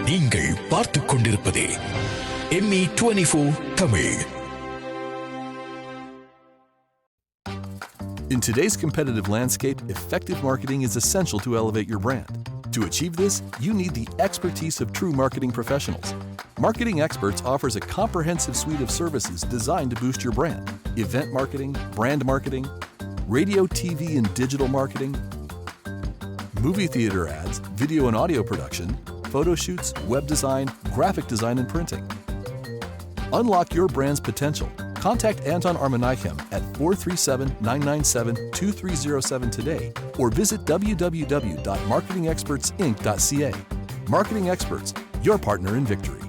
நீங்கள் பார்த்துக் கொண்டிருப்பது ME24 Tamil. In today's competitive landscape, effective marketing is essential to elevate your brand. To achieve this, you need the expertise of true marketing professionals. Marketing Experts offers a comprehensive suite of services designed to boost your brand. Event marketing, brand marketing, radio, TV, and digital marketing, movie theater ads, video and audio production, photo shoots, web design, graphic design, and printing. Unlock your brand's potential. Contact Anton Armanayam at 437-997-2307 today or visit www.marketingexpertsinc.ca. Marketing Experts, your partner in victory.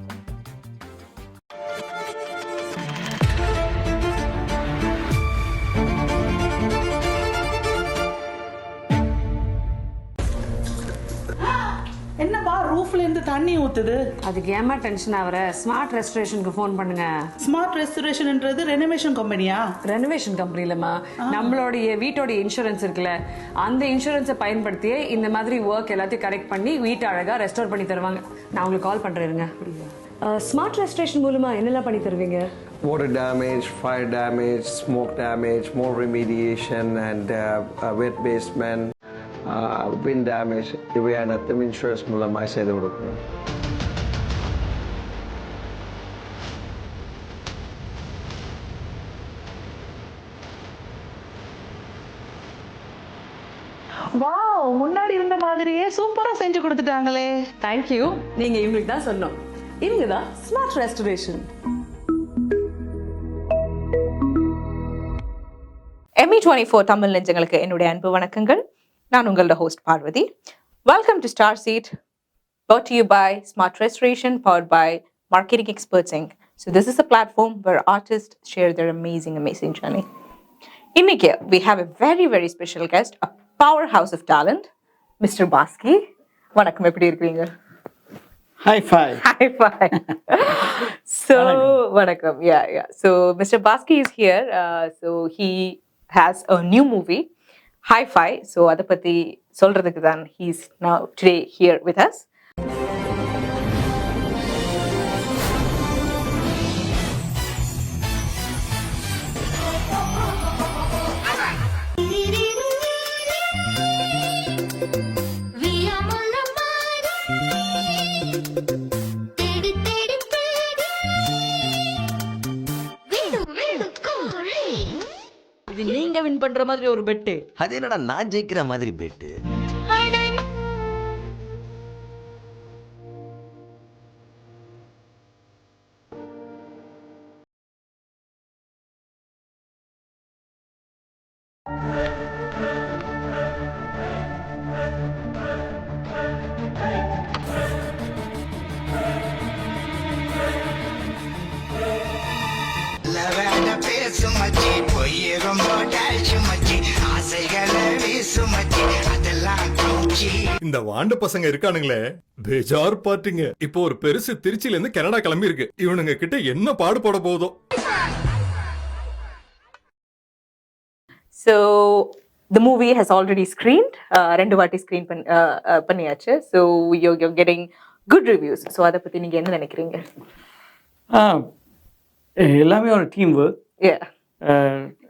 என்னப்பா ரூஃப்ல இருந்து தண்ணி ஊத்துது? அதுக்கு ஏமா tension ஆவற? Smart ரெஸ்டரேஷனுக்கு phone பண்ணுங்க. Smart ரெஸ்டரேஷன்ன்றது renovation கம்பெனியா? Renovation company இல்லம்மா, நம்மளுடைய வீட்டோட இன்சூரன்ஸ் இருக்குல்ல, அந்த இன்சூரன்ஸை பயன்படுத்தியே இந்த மாதிரி ஒர்க் எல்லாத்தையும் கரெக்ட் பண்ணி வீட்டை அழகா ரெஸ்டோர் பண்ணி தருவாங்க. நான் உங்களுக்கு கால் பண்றேங்க. ஸ்மார்ட் ரெஸ்டரேஷன் மூலமா என்னெல்லாம் பண்ணி தருவீங்க? Water damage, fire damage, smoke damage, more remediation and wet basement, wind damage. இவையான இன்சூரன்ஸ் மூலமாக செய்து கொடுக்கணும். வாவ், முன்னாடி இருந்த மாதிரியே சூப்பரா செஞ்சு கொடுத்துட்டாங்களே. தேங்க்யூ. நீங்க இவங்களுக்கு தான் சொன்னோம். இவங்க தான் ஸ்மார்ட் ரெஸ்டரேஷன். ME24 தமிழ் நெஞ்சங்களுக்கு என்னுடைய அன்பு வணக்கங்கள். நான் உங்களோட host Parvathi. Welcome to star seat, brought to you by Smart Restoration, powered by Marketing Experts Inc. So this is a platform where artists share their amazing journey. இன்னைக்கு we have a very special guest, a powerhouse of talent, Mr. Baski. வணக்கம், எப்படி இருக்கீங்க? High five. So vanakkam. Yeah. So Mr. Baski is here. So he has a new movie, Hi-Fi. So adha patti solradhukku dhan he's now today here with us. இது நீங்க win பண்ற மாதிரி ஒரு bed. அது என்னடா நான் ஜெயிக்கிற மாதிரி பெட்? இந்த வாண்டு பசங்க இருக்கானுங்களே, பேஜார் பார்ட்டிங்க. இப்போ ஒரு பெருசு திருச்சியில இருந்து கனடா கிளம்பி இருக்கு. இவனுங்க கிட்ட என்ன பாடுபட போதோ. So the movie has already screened. ரெண்டு வாட்டி ஸ்கிரீன் பண்ணியாச்சு. So you're getting good reviews. So அத பத்தி நீங்க என்ன நினைக்கிறீங்க? எல்லாமே ஒரு டீம் ஒர்க்.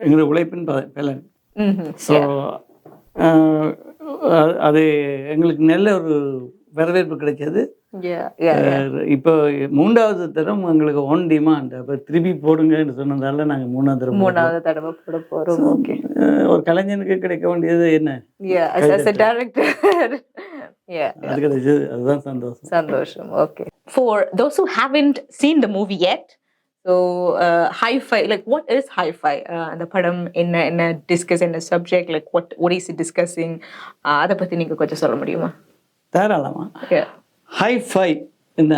எங்களோட உழைப்பின் பலன். ஸோ அது எங்களுக்கு நல்ல ஒரு வரவேற்பு கிடைச்சது. இப்போ 3வது தரம் எங்களுக்கு ஆன் டிமாண்ட். அப்போ திருப்பி போடுங்கன்னு சொன்னதால நாங்கள் 3வது தடவை போட போகிறோம். ஓகே, ஒரு கலைஞனுக்கு கிடைக்க வேண்டியது என்ன? அது கிடைச்சது, அதுதான் சந்தோஷம். Okay. For those who haven't seen the movie yet, so Hi-Fi, like what is Hi-Fi? The padam enna discuss in a subject, like what is it discussing? Adha pathi neenga konja solla mudiyuma? தாராளமா. Hi-Fi என்ன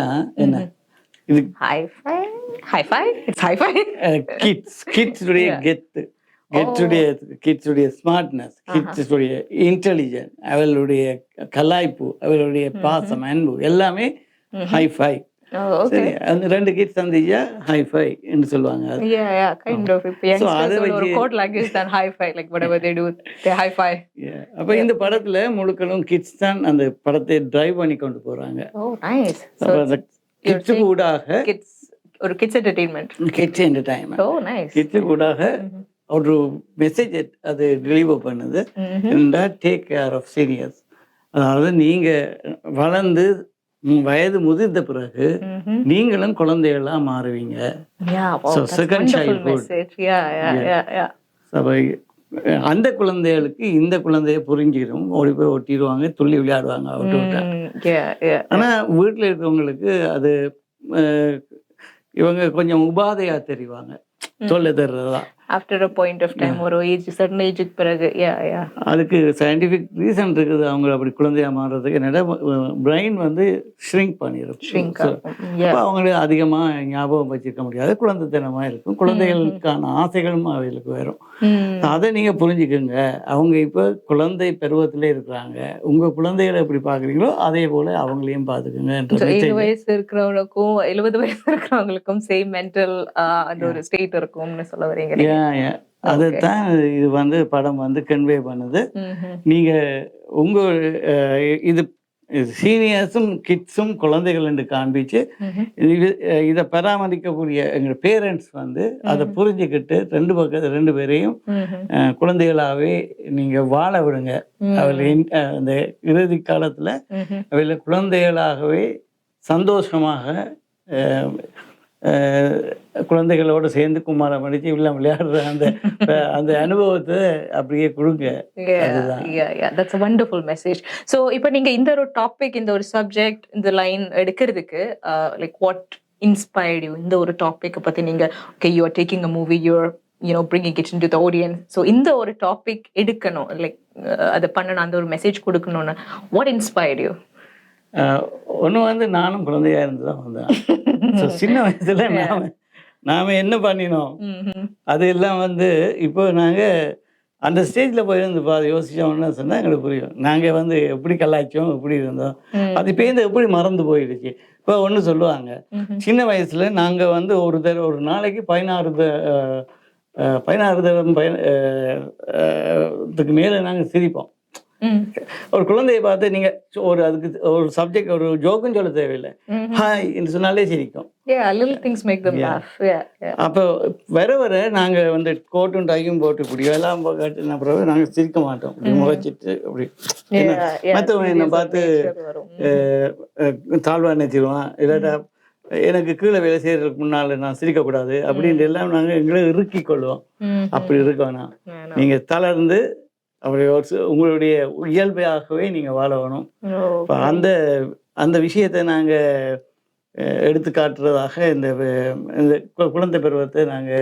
இது? Hi-Fi, it's Hi-Fi. kids உடைய kids உடைய smartness, kids உடைய intelligent, அவளுடைய கலாய்ப்பு, அவளுடைய பாசம், அன்பு எல்லாமே Hi-Fi. சரி அந்த 2 கிட்ஸ் சந்திச்சா ஹைஃபை என்று சொல்லுவாங்க. Kind of. இப்ப youngsters ஒரு code language தான் hi-fi, like whatever they do, they hi-fi. அப்ப இந்த படத்துல முழுக்களும் கிட்ஸ் தான் அந்த படத்தை டிரைவ் பண்ணி கொண்டு போறாங்க. Oh, nice. So அந்த கிட்ஸ் கூடாக kids ஒரு kids entertainment. Kids entertainment. Oh, nice. Kids கூடாக ஒரு மெசேஜ் அது டெலிவர் பண்ணுது. Take care of seniors. அதாவது நீங்க வளர்ந்து வயது முதிர்ந்த பிறகு நீங்களும் குழந்தைகளா மாறுவீங்க. Second childhood. அந்த குழந்தைகளுக்கு இந்த குழந்தைய புரிஞ்சிடும், ஓடி போய் ஒட்டிடுவாங்க, துள்ளி விளையாடுவாங்க அவுட்டு விட்டா. ஆனா வீட்டுல இருக்கவங்களுக்கு அது இவங்க கொஞ்சம் உபாதையா தெரிவாங்க, தொல்லை தர்றதா. After a point of time, ஒரு ஏஜ் certain ஏஜுக்கு பிறகு அதுக்கு சயின்டிஃபிக் ரீசன் இருக்குது. அவங்க அப்படி குழந்தையா மாறுறதுக்கு என்னடா பிரெயின் வந்து ஷ்ரிங்க் பண்ணிடும். அவங்களுக்கு அதிகமா ஞாபகம் வச்சிருக்க முடியாது, குழந்தைத்தனமா இருக்கும். குழந்தைகளுக்கான ஆசைகளும் அவைகளுக்கு வரும். அதை நீங்க புரிஞ்சுக்கோங்க. அவங்க இப்ப குழந்தை பருவத்திலே இருக்கிறாங்க. உங்க குழந்தைகளை எப்படி பாக்குறீங்களோ அதே போல அவங்களையும் பாத்துக்கோங்க. 7 வயசு இருக்கிறவங்களுக்கும் 70 வயசு இருக்கிறவங்களுக்கும் சேம் மென்டல் அந்த ஒரு ஸ்டேட் இருக்கும்னு சொல்ல வரீங்க. அதுதான் இது வந்து படம் வந்து கன்வே பண்ணுது. நீங்க உங்க இது சீனியர்ஸும் கிட்ஸும் குழந்தைகள் என்று காண்பிச்சு இதை பராமரிக்கக்கூடிய எங்க பேரண்ட்ஸ் வந்து அதை புரிஞ்சுக்கிட்டு ரெண்டு பேரையும் குழந்தைகளாவே நீங்க வாழ விடுங்க. அவர்கள் அந்த இறுதி காலத்துல அவர்கள் குழந்தைகளாகவே சந்தோஷமாக குழந்தைகளோட சேர்ந்து கும்மாரம் அடிச்சு இவ்வளோ விளையாடுற அந்த அனுபவத்தை அப்படியே கொடுங்க. That's a wonderful message. So இப்போ நீங்க இந்த ஒரு டாபிக், இந்த ஒரு சப்ஜெக்ட், இந்த லைன் எடுக்கிறதுக்கு like what inspired you? இந்த ஒரு டாபிக் பத்தி நீங்க okay, you are taking a movie, you're bringing it into the audience. So இந்த ஒரு டாபிக் எடுக்கணும், லைக் அதை பண்ணணும், அந்த ஒரு மெசேஜ் கொடுக்கணும்னு what inspired you? ஒன்று வந்து நானும் குழந்தையா இருந்து தான் வந்தேன். சின்ன வயசுல நாம என்ன பண்ணினோம் அது எல்லாம் வந்து இப்போ நாங்க அந்த ஸ்டேஜ்ல போயிருந்து யோசிச்சோம்னு சொன்னா எங்களுக்கு புரியும். நாங்க வந்து எப்படி கலாய்ச்சோம், எப்படி இருந்தோம், அது பேருந்து எப்படி மறந்து போயிடுச்சு. இப்போ ஒன்று சொல்லுவாங்க, சின்ன வயசுல நாங்க வந்து ஒரு நாளைக்கு 16 தடவை மேல நாங்க சிரிப்போம். ஒரு குழந்தையை பார்த்து நீங்க அதுக்கு ஒரு சப்ஜெக்ட் ஒரு ஜோக்கும் சொல்ல தேவையில்லை, ஹாய் என்று சொன்னாலே சிரிக்கும். அப்போ வர நாங்க வந்து கோட்டும் டையும் போட்டு இப்படி எல்லாம் கட்டின பிறகு நாங்க சிரிக்க மாட்டோம், முளைச்சிட்டு அப்படி மற்றவன் என்னை பார்த்து தாழ்வா நினைச்சிருவான், இல்லாட்டா எனக்கு கீழே வேலை செய்யறதுக்கு முன்னால நான் சிரிக்கக்கூடாது அப்படின்ட்டு எல்லாம் நாங்க எங்களை இறுக்கி கொள்வோம். அப்படி இருக்கோம்னா நீங்க தளர்ந்து அப்படி உங்களுடைய இயல்பையாகவே நீங்க வாழ வேணும். அந்த விஷயத்தை நாங்க எடுத்து காட்டுறதாக இந்த குழந்தை பருவத்தை நாங்க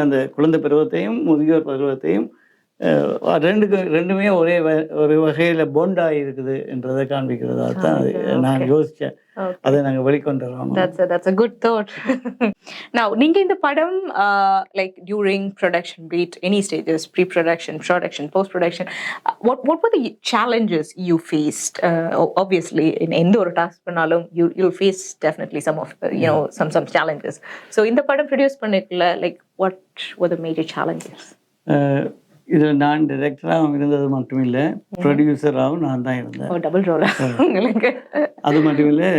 அந்த குழந்தை பருவத்தையும் முதியோர் பருவத்தையும் ரெண்டுமே ஒரு வகையில பொண்டாகி இருக்குது என்றதை காண்பிக்கிறதா தான் நான் யோசிச்சேன். அதை நாங்க வெளிக்கொண்டு வரோம். That's a good thought. Now நீங்க இந்த படம் like during production, be it any stages, pre-production, production, post-production, what were the challenges you faced? Obviously in எந்த ஒரு டாஸ்க் பண்ணாலும் you'll face definitely some of some challenges. So இந்த படம் produce பண்ணிக்கல, like what were the major challenges? இதில் நான் டைரக்டராகவும் இருந்தது மட்டும் இல்லை, ப்ரொடியூசராகவும் நான் தான் இருந்தேன். டபுள் ரோல் உங்களுக்கு. அது மட்டும் இல்லை,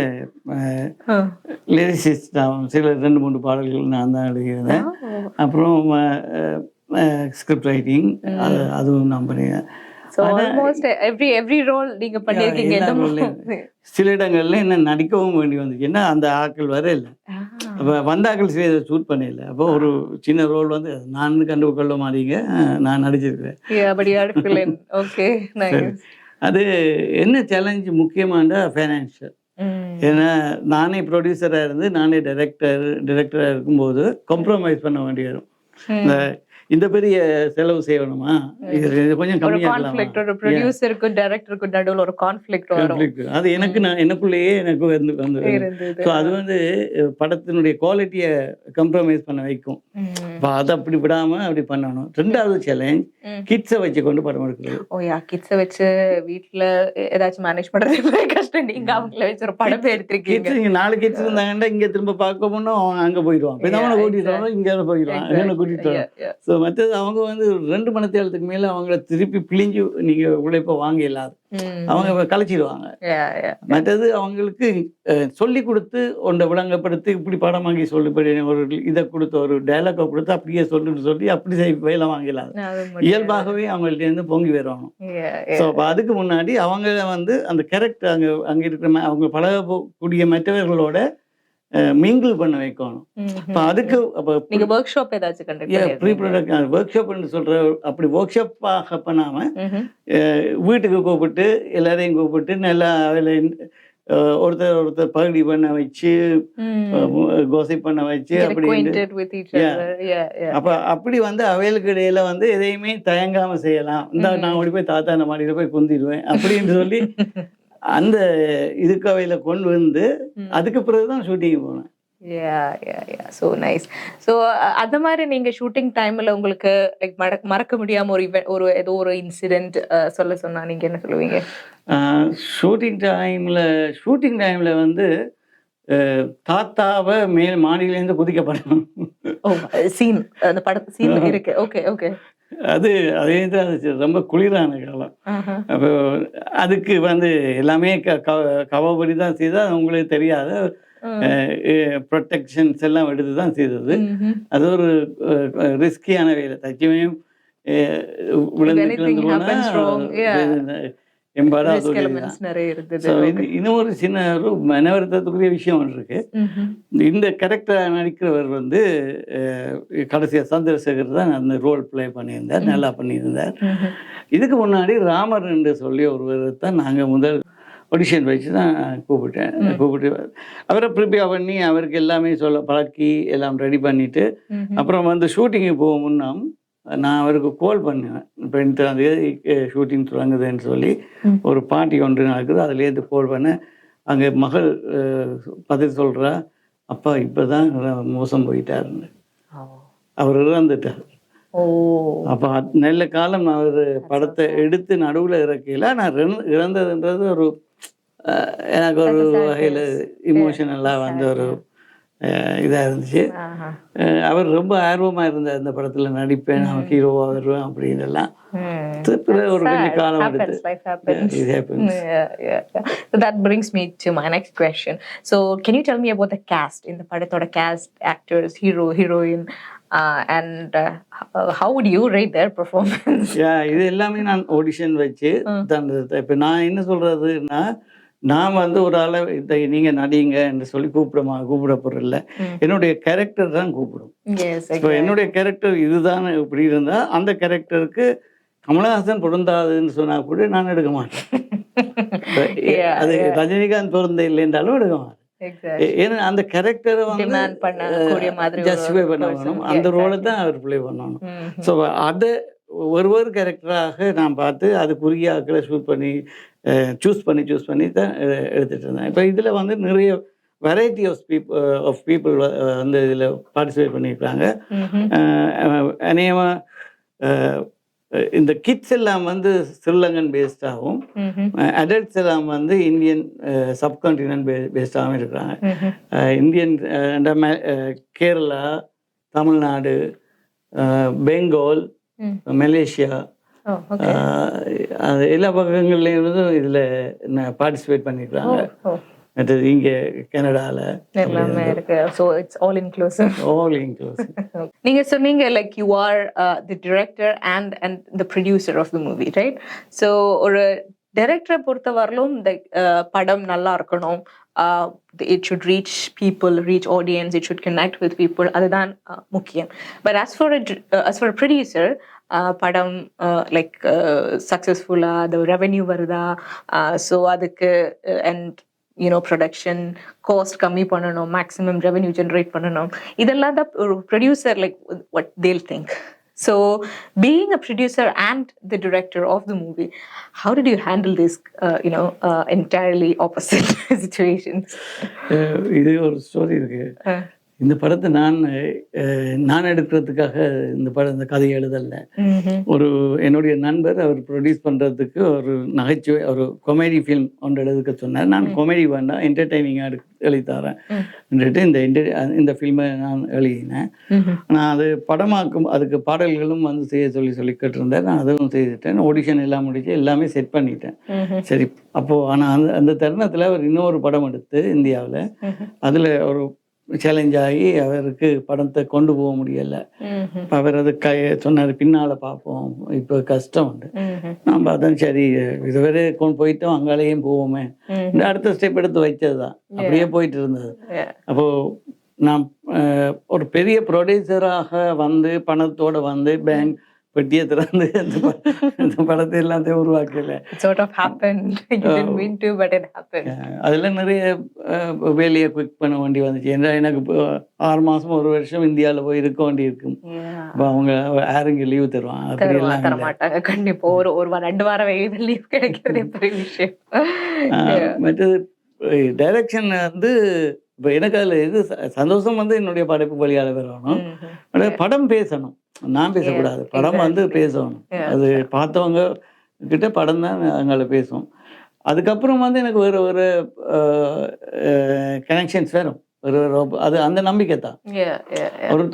லிரிசிஸ்டாகவும் சில 2-3 பாடல்கள் நான் தான் எழுதியிருந்தேன். அப்புறம் ஸ்கிரிப்ட் ரைட்டிங் அதுவும் நான் பண்ணியிருந்தேன். சில இடங்கள்ல என்ன நடிக்கவும் வேண்டி வந்துச்சு, என்ன அந்த ஆட்கள் வர இல்லை, அப்போ வந்த ஆட்கள் சரி ஷூட் பண்ணல. அப்போ ஒரு சின்ன ரோல் வந்து நான் கண்டுகொள்ள மாட்டீங்க, நான் நடிச்சிருக்கிறேன். அது என்ன சேலஞ்சு முக்கியமான ஃபைனான்ஷியல். ஏன்னா நானே ப்ரொடியூசராக இருந்து நானே டைரக்டராக இருக்கும்போது காம்ப்ரமைஸ் பண்ண வேண்டி வரும். இந்த இந்த பெரிய செலவு செய்யணுமா, இது கொஞ்சம் ஒரு கம்மியாக கான்ஃப்ளிக்ட், ஒரு ப்ரொடியூசருக்கும் டைரக்டருக்கும் நடுவுல ஒரு கான்ஃப்ளிக்ட் வரும். அது எனக்கு நான் எனக்குள்ளேயே எனக்கு வந்து இருந்தது. ஸோ அது வந்து படத்தினுடைய குவாலிட்டியை கம்ப்ரமைஸ் பண்ண வைக்கும். இப்போ அதை அப்படி விடாம அப்படி பண்ணணும். 2வது சேலஞ்ச் கிட்ஸை வச்சு கொண்டு படம் எடுக்கிறது. ஓயா, கிட்ஸை வச்சு வீட்ல ஏதாச்சும் மேனேஜ் பண்றது கஷ்டம். நீங்க அவங்கள வச்சு ஒரு படம் எடுத்திருக்கீங்க. கிட்ஸ் இங்கே 4 கிட்ஸ் இருந்தாங்கன்னா இங்கே திரும்ப பார்க்க போனோம் அவங்க அங்கே போயிடுவான். இப்போ அவனை கூட்டிட்டு வரோம், இங்கே போயிடுவான், அங்கே கூட்டிட்டு வரோம். ஸோ மற்றது அவங்க வந்து 2 மணி நேரத்துக்கு மேலே அவங்கள திருப்பி பிழிஞ்சு நீங்கள் உழைப்ப வாங்க இல்லாது அவங்க கலைச்சிடுவாங்க. மற்றது அவங்களுக்கு சொல்லி கொடுத்து ஒன்றை விளங்கப்படுத்தி இப்படி படம் வாங்கி சொல்லி ஒரு இதை கொடுத்து ஒரு டைலாக்கை கொடுத்து அப்படியே சொல்லி அப்படி வேலை வாங்கிடலாம். இயல்பாகவே அவங்கள்ட்ட இருந்து பொங்கி வருவாங்க. ஸோ அப்போ அதுக்கு முன்னாடி அவங்க வந்து அந்த கேரக்டர் அங்கே இருக்கிற அவங்க பழகக்கூடிய மற்றவர்களோட மிங்கிள் பண்ண வைக்கணும். இப்போ அதுக்கு அப்போ நீங்க ஒர்க் ஷாப் ஏதாச்சும் கண்டக்ட் ப்ரீ ப்ரொடக்ஷன் ஒர்க் ஷாப்னு சொல்ற அப்படி ஒர்க் ஷாப்பாக பண்ணாம வீட்டுக்கு கூப்பிட்டு எல்லாரையும் கூப்பிட்டு நல்லா அதில் ஒருத்தர் பகுதி பண்ண வச்சு கோசை பண்ண வச்சு அப்படி வந்து அவைகளுக்கு இடையில வந்து எதையுமே தயங்காம செய்யலாம். இந்த நான் ஓடி போய் தாத்தா அந்த மாடியில போய் குந்திடுவேன் அப்படின்னு சொல்லி அந்த இதுக்கு அவையில கொண்டு வந்து அதுக்கு பிறகுதான் ஷூட்டிங் போனேன். So nice. So அந்த மாதிரி நீங்க ஷூட்டிங் டைம்ல உங்களுக்கு மறக்க முடியாம ஒரு ஏதோ ஒரு இன்சிடென்ட் சொல்ல சொன்னா நீங்க என்ன சொல்லுவீங்க? ஷூட்டிங் டைம்ல வந்து தாத்தாவை மேல் மாடியிலேருந்து குதிக்கப்படணும். சீன் அந்த படத்து சீன் இருக்கு. Okay okay. அதே தான் ரொம்ப குளிரான காலம். அப்போ அதுக்கு வந்து எல்லாமே கவபடி தான் செய்தால் உங்களுக்கு தெரியாது. ப்ரொடெக்ஷன்ஸ் எல்லாம் எடுத்து தான் செய்தது. அது ஒரு ரிஸ்கியான வேலை. தச்சுமையும் இன்னும் ஒரு சின்ன ஒரு மனவருத்தத்துக்குரிய விஷயம் ஒன்று இருக்கு. இந்த கேரக்டர் நடிக்கிறவர் வந்து கடைசியா சந்திரசேகர் தான் அந்த ரோல் பிளே பண்ணியிருந்தார், நல்லா பண்ணியிருந்தார். இதுக்கு முன்னாடி ராமர் என்று சொல்லி ஒருவர் தான் நாங்கள் முதல் ஆடிஷன் வச்சு தான் கூப்பிட்டு அவரை ப்ரிப்பேர் பண்ணி அவருக்கு எல்லாமே பழக்கி எல்லாம் ரெடி பண்ணிட்டு அப்புறம் வந்து ஷூட்டிங்கு போக முன்னா நான் அவருக்கு கால் பண்ணேன். இப்போ 2 ஷூட்டிங் தொடங்குதுன்னு சொல்லி ஒரு பார்ட்டி ஒன்று நடக்குது, அதுலேருந்து கால் பண்ணேன். அங்கே மகள் பதில் சொல்கிறா, அப்பா இப்போ தான் மோசம் போயிட்டாருன்னு, அவர் இறந்துட்டார். அப்போ நல்ல காலம் நான் ஒரு படத்தை எடுத்து நடுவில் இறக்கல. நான் இறந்ததுன்றது ஒரு எனக்கு ஒரு வகையில் இமோஷனலாக வந்து ஒரு இதாக இருந்துச்சு. அவர் ரொம்ப ஆர்வமாக இருந்தார் இந்த படத்தில் நடிப்பேன், நான் ஹீரோவாக வருவேன் அப்படின்னு எல்லாம். ஒரு கொஞ்சம் காலம் எடுத்து. That brings me to my next question. So can you tell me about the cast? இந்த படத்தோட cast, actors, hero, heroine, and how would you rate their performance? இது எல்லாமே நான் ஆடிஷன் வச்சு தந்தது. இப்போ நான் என்ன சொல்கிறதுன்னா, நான் வந்து ஒரு ஆளை நீங்கள் நடிங்க என்று சொல்லி கூப்பிட போகிறதில்ல, என்னுடைய கேரக்டர் தான் கூப்பிடும். இப்போ என்னுடைய கேரக்டர் இதுதான் இப்படி இருந்தால் அந்த கேரக்டருக்கு கமலஹாசன் பொருந்தாதுன்னு சொன்னால் கூட நான் எடுக்க மாட்டேன். அது ரஜினிகாந்த் பொருந்த இல்லைன்றாலும் எடுக்க மாட்டேன். ஏன்னா அந்த கேரக்டரை வந்து ஜஸ்டிஃபை பண்ணணும், அந்த ரோலை தான் அவர் பிளே பண்ணணும். ஸோ அதை ஒரு கேரக்டராக நான் பார்த்து அதுக்குரிய ஆக்களை சூஸ் பண்ணி தான் எடுத்துகிட்டு இருந்தேன். இப்போ இதில் வந்து நிறைய வெரைட்டி ஆஃப் பீப்புள் வந்து இதில் பார்ட்டிசிபேட் பண்ணியிருக்காங்க. அநேகமாக இந்த கிட்ஸ் எல்லாம் வந்து ஸ்ரீலங்கன் பேஸ்டாகவும் அடல்ட்ஸ் எல்லாம் வந்து இந்தியன் சப்கான்டினென்ட் பேஸ்டாகவும் இருக்கிறாங்க. இந்தியன் கேரளா, தமிழ்நாடு, பெங்கால், மலேசியா, எல்லா பக்கங்கள்லேயும் வந்து இதில் பார்ட்டிசிபேட் பண்ணியிருக்காங்க. மற்றது இங்கே கனடாவில் எல்லாமே இருக்கு. So it's all inclusive. நீங்க சொன்னீங்க like you are the director and the producer of the movie, right? So ஒரு டைரக்டரை பொறுத்தவரையிலும் இந்த படம் நல்லா இருக்கணும், it should reach people, reach audience, it should connect with people, அதுதான் முக்கியம். But as for a producer, படம் லைக் சக்ஸஸ்ஃபுல்லா அந்த ரெவென்யூ வருதா, ஸோ அதுக்கு அண்ட் ப்ரொடக்ஷன் காஸ்ட் கம்மி பண்ணணும், மேக்ஸிமம் ரெவென்யூ ஜென்ரேட் பண்ணணும், இதெல்லாம் தான் ஒரு producer like what they'll think. So, being a producer and the director of the movie, how did you handle this, entirely opposite situations? இது ஒரு ஸ்டோரி இருக்கு. இந்த படத்தை நான் எடுக்கிறதுக்காக இந்த கதையை எழுதலை. ஒரு என்னுடைய நண்பர் அவர் ப்ரொடியூஸ் பண்ணுறதுக்கு ஒரு நகைச்சுவை ஒரு கொமேடி ஃபில்ம் ஒன்று எழுதுக்க சொன்னார். நான் கொமேடி வேண்டாம், என்டர்டெய்னிங்காக எழுதித்தரேன் இந்த ஃபில்மை நான் எழுதினேன். நான் அது படமாக்கும் அதுக்கு பாடல்களும் வந்து செய்ய சொல்லி கேட்டிருந்தேன். நான் அதுவும் செய்துட்டேன். ஆடிஷன் எல்லாம் முடிச்சு எல்லாமே செட் பண்ணிட்டேன். சரி, அப்போது ஆனால் அந்த தருணத்தில் அவர் இன்னொரு படம் எடுத்து இந்தியாவில் அதில் ஒரு சேலஞ்ச் ஆகி அவருக்கு படத்தை கொண்டு போக முடியலை. அவர் அது சொன்னார், பின்னால் பார்ப்போம், இப்போ கஷ்டம் உண்டு. நான் பார்த்தேன், சரி இதுவரை கொண்டு போயிட்டோம், அங்காலேயும் போவோமே, இந்த அடுத்த ஸ்டெப் எடுத்து வச்சது தான். அப்படியே போயிட்டு இருந்தது. அப்போது நான் ஒரு பெரிய ப்ரொடியூசராக வந்து பணத்தோடு வந்து பேங்க் பெட்டியை திறந்து அந்த படத்தை எல்லாத்தையும் உருவாக்கல. அதில் நிறைய வேலையை குவிக் பண்ண வேண்டி வந்துச்சு. ஏன்னா எனக்கு இப்போ 6 மாதம் 1 வருஷம் இந்தியாவில் போய் இருக்க வேண்டி இருக்கும். இப்போ அவங்க யாருங்க லீவு தருவாங்க? அப்படியெல்லாம் தர மாட்டாங்க. கண்டிப்பாக ஒரு 2 வாரம் லீவ் கிடைக்கிறது பெரிய விஷயம். மற்றது டைரக்ஷன் வந்து இப்போ எனக்கு அதில் எது சந்தோஷம் வந்து என்னுடைய படைப்பு வழியால் வரணும். படம் பேசணும், நான் பேசக்கூடாது. படம் வந்து பேசணும். அது பார்த்தவங்க கிட்ட படம் தான் அங்கே பேசும். அதுக்கப்புறம் வந்து எனக்கு ஒரு கனெக்ஷன்ஸ் வரும். அது அந்த நம்பிக்கை தான்.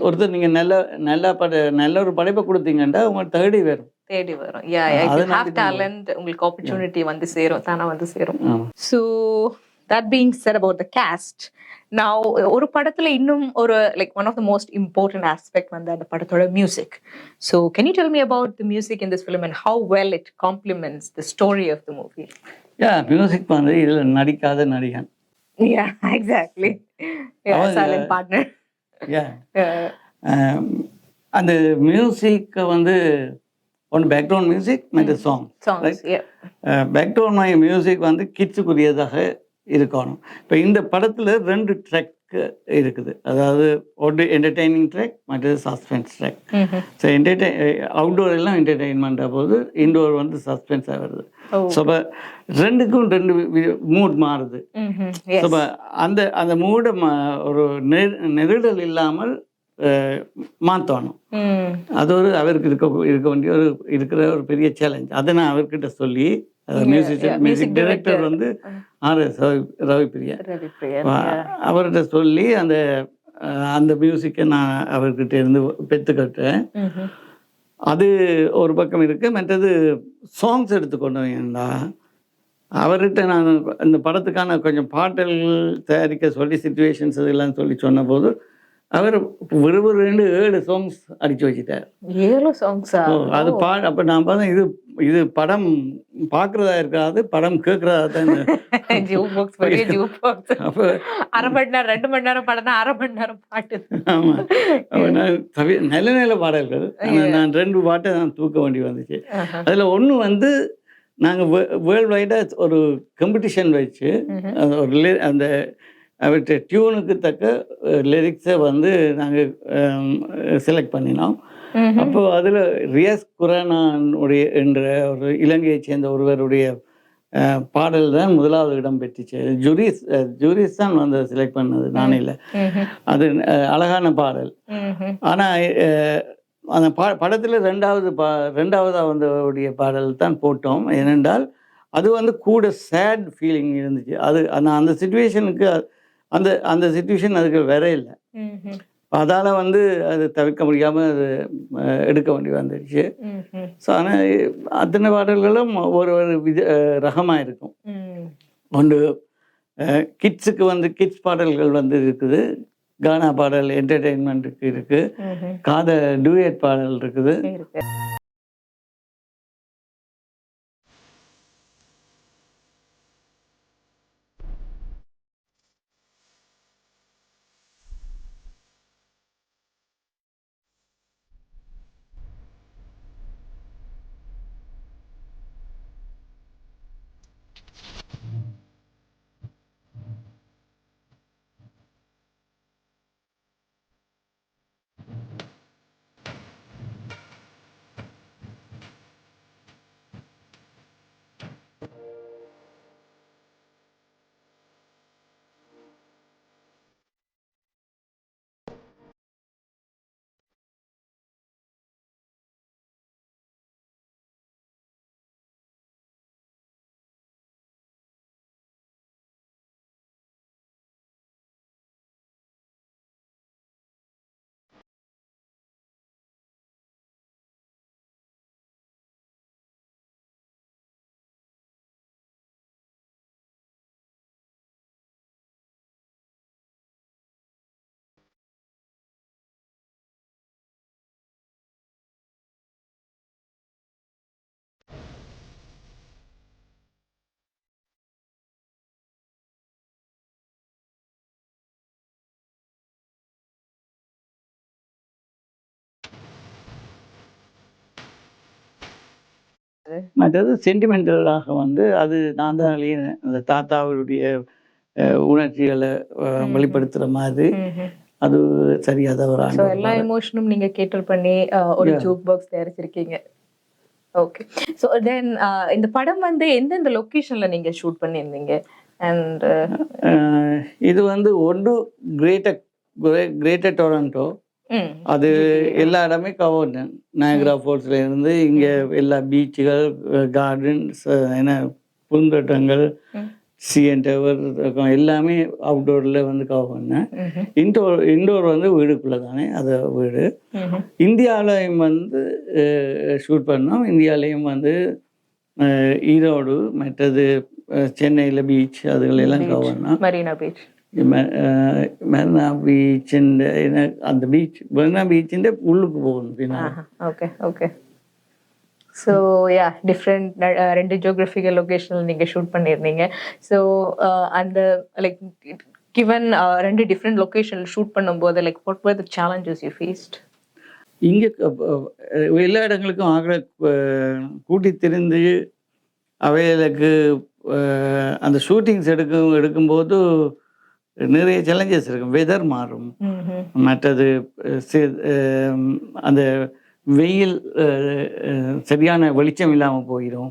ஒருத்தர் நீங்கள் நல்ல ஒரு படைப்பை கொடுத்தீங்கன்னா உங்களுக்கு தேடி வரும். உங்களுக்கு ஆப்பர்ச்சுனிட்டி வந்து சேரும், தானா வந்து சேரும். So that being set about the cost, now ஒரு படத்துல இன்னும் ஒரு one of the most important aspect வந்து அந்த படத்தோட music. So can you tell me about the music in this film and how well it complements the story of the movie? Music வந்து இதில் நடிக்காத நடிகன். Exactly. Silent partner. அந்த மியூசிக்கை வந்து ஒன்று பேக்ரவுண்ட் மியூசிக், மற்ற சாங்ஸ். பேக்ரவுண்ட் மியூசிக் வந்து கிட்ஸுக்குரியதாக இருக்கணும். இப்போ இந்த படத்தில் 2 ட்ராக் இருக்குது. அதாவது ஒரு என்டர்டெய்னிங் ட்ராக், மற்றது சஸ்பென்ஸ் ட்ராக். ஸோ அவுட்டோர் எல்லாம் என்டர்டெயின்மெண்ட்டாக போகுது, இன்டோர் வந்து சஸ்பென்ஸாக வருது. ஸோ இப்போ 2க்கும் 2 மூட் மாறுது. ஸோ இப்போ அந்த மூடை ஒரு நெருடல் இல்லாமல் மாற்றணும். அது அவருக்கு இருக்க வேண்டிய இருக்கிற ஒரு பெரிய சேலஞ்ச். அதை நான் அவர்கிட்ட சொல்லி மியூசிக் டைரக்டர் வந்து ரவிப்பிரியா, அவர்கிட்ட சொல்லி அந்த மியூசிக்கை நான் அவர்கிட்ட இருந்து பெற்றுக்கிட்டேன். அது ஒரு பக்கம் இருக்கு. மற்றது சாங்ஸ் எடுத்துக்கொண்டா அவர்கிட்ட நான் இந்த படத்துக்கான கொஞ்சம் பாடல்கள் தயாரிக்க சொல்லி சிச்சுவேஷன்ஸ் இதெல்லாம் சொல்லி சொன்னபோது அவர் ஒரு 7 சாங்ஸ் அடிச்சு வச்சுட்டார். 7 சாங்ஸா? அது அப்ப நான் பார்த்தேன், இது படம் பார்க்கறதா இருக்காது, படம் கேட்கறதா தான். அப்ப 1/2 மணி நேரம் 2 மணி நேரம் படம் தான், 1/2 மணி நேரம் பாட்டு. ஆமா, நல்ல பாடல்கள். நான் 2 பாட்டை நான் தூக்க வேண்டி வந்துச்சு. அதுல ஒண்ணு வந்து நாங்கள் வேர்ல்டு வைடாக ஒரு காம்படிஷன் வச்சு ஒரு அந்த அவற்றை டியூனுக்கு தக்க லிரிக்ஸை வந்து நாங்கள் செலக்ட் பண்ணினோம். அப்போது அதில் ரியாஸ் குரானானுடைய என்ற ஒரு இலங்கையை சேர்ந்த ஒருவருடைய பாடல் தான் முதலாவது இடம் பெற்றுச்சு. ஜூரிஸ் தான் வந்து செலக்ட் பண்ணது, நானே இல்லை. அது அழகான பாடல். ஆனால் அந்த படத்தில் ரெண்டாவதாக வந்தவுடைய பாடல் தான் போட்டோம். ஏனென்றால் அது வந்து கூட சேட் ஃபீலிங் இருந்துச்சு. அது அந்த சுச்சுவேஷனுக்கு அந்த சுச்சுவேஷன் அதுக்கு வேற இல்லை. அதால் வந்து அது தவிர்க்க முடியாமல் அது எடுக்க வேண்டி வந்துடுச்சு. ஸோ ஆனால் அத்தனை பாடல்களும் ஒரு ரகமாக இருக்கும். ஒன்று கிட்ஸுக்கு வந்து கிட்ஸ் பாடல்கள் வந்து இருக்குது, கானா பாடல் என்டர்டெயின்மெண்ட்டுக்கு இருக்குது, டூயட் பாடல் இருக்குது. மற்றது சென்டிமெண்டலாக வந்து அது நான் தான் எழுதினேன். அந்த தாத்தாவுடைய உணர்ச்சிகளை வெளிப்படுத்துகிற மாதிரி. அது சரியா ஸோ எல்லா எமோஷனும் நீங்க கேட்டர் பண்ணி ஒரு ஜோக் பாக்ஸ் தயாரிச்சிருக்கீங்க. ஓகே. ஸோ தென் இந்த படம் வந்து எந்தெந்த லொக்கேஷன்ல நீங்க ஷூட் பண்ணியிருந்தீங்க? அண்ட் இது வந்து ஒன்று கிரேட்டர் டொரண்டோ, அது எல்லா இடமே கவர். நயகரா ஃபால்ஸ்ல இருந்து இங்க எல்லா பீச்சுகள், கார்டன்ஸ், என்ன பூந்தோட்டங்கள், சிஎன் டவர் எல்லாமே அவுட்டோரில் வந்து கவர் பண்ணேன். இன்டோர் வந்து வீடுக்குள்ளே தானே அது வீடு. இந்தியாவிலையும் வந்து ஷூட் பண்ணோம். இந்தியாவிலையும் வந்து ஈரோடு, மற்றது சென்னையில் பீச் அதுகளெல்லாம் கவர் பண்ணோம். மெரினா பீச், மெரினா பீச் அந்த மெரினா பீச்சுன்ற உள்ளுக்கு போகணும் பின்னால். Okay okay. So ya different 2 geographical லொக்கேஷனில் நீங்கள் ஷூட் பண்ணியிருந்தீங்க. ஸோ அந்த லைக் கிவன் 2 டிஃப்ரெண்ட் லொக்கேஷனில் ஷூட் பண்ணும்போது like what were the challenges you faced? இங்கே எல்லா இடங்களுக்கும் ஆகிற கூட்டி திரிந்து அவைகளுக்கு அந்த ஷூட்டிங்ஸ் எடுக்கும்போது நிறைய சேலஞ்சஸ் இருக்கும். வெதர் மாறும், மற்றது அந்த வெயில் சரியான வெளிச்சம் இல்லாமல் போயிடும்.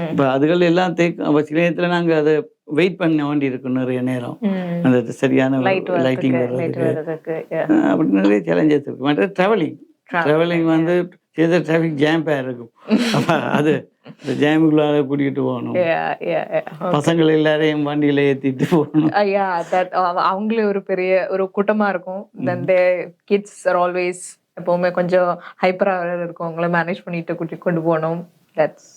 இப்போ அதுகள் எல்லாம் சில நேரத்தில் நாங்கள் அதை வெயிட் பண்ண வேண்டி இருக்கும் நிறைய நேரம், அந்த சரியான லைட்டிங் வர்றதுக்கு. அப்படி நிறைய சேலஞ்சஸ் இருக்கு. மற்ற ட்ராவலிங் வந்து டிராஃபிக் ஜாம் இருக்கும். அது இந்த ஜாமுக்குள்ளார கூட்டிகிட்டு போகணும், பசங்கள் எல்லாரையும் வண்டியில ஏற்றிட்டு போகணும். அவங்களே ஒரு பெரிய ஒரு கூட்டமா இருக்கும். தென் தே கிட்ஸ் ஆர் ஆல்வேஸ் எப்பவுமே கொஞ்சம் ஹைப்பராக இருக்கும். அவங்கள மேனேஜ் பண்ணிட்டு கூட்டிட்டு கொண்டு போகணும். That's